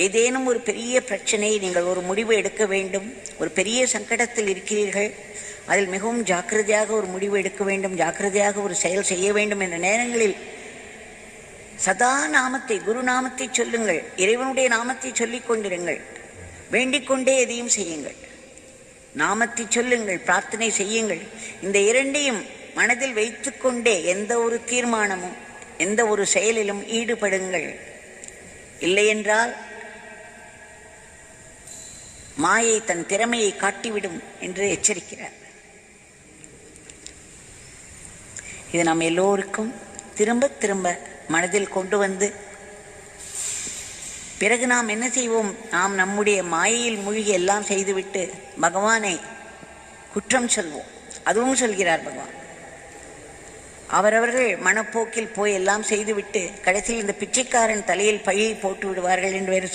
ஏதேனும் ஒரு பெரிய பிரச்சனை, நீங்கள் ஒரு முடிவு எடுக்க வேண்டும், ஒரு பெரிய சங்கடத்தில் இருக்கிறீர்கள், அதில் மிகவும் ஜாக்கிரதையாக ஒரு முடிவு எடுக்க வேண்டும், ஜாக்கிரதையாக ஒரு செயல் செய்ய வேண்டும் என்ற நேரங்களில் சதா நாமத்தை, குரு நாமத்தை சொல்லுங்கள், இறைவனுடைய நாமத்தை சொல்லிக் கொண்டிருங்கள், வேண்டிக் கொண்டே எதையும் செய்யுங்கள். நாமத்தை சொல்லுங்கள், பிரார்த்தனை செய்யுங்கள். இந்த இரண்டையும் மனதில் வைத்து கொண்டே எந்த ஒரு தீர்மானமும் எந்த ஒரு செயலிலும் ஈடுபடுங்கள். இல்லையென்றால் மாயை தன் திறமையை காட்டிவிடும் என்று எச்சரிக்கிறார். இது நாம் எல்லோருக்கும் திரும்ப திரும்ப மனதில் கொண்டு வந்து, பிறகு நாம் என்ன செய்வோம்? நாம் நம்முடைய மாயையில் மூழ்கி எல்லாம் செய்துவிட்டு பகவானை குற்றம் சொல்வோம். அதுவும் சொல்கிறார் பகவான். அவரவர்கள் மனப்போக்கில் போய் எல்லாம் செய்துவிட்டு கடைசியில் இந்த பிச்சைக்காரன் தலையில் பழியை போட்டு விடுவார்கள் என்று வேறு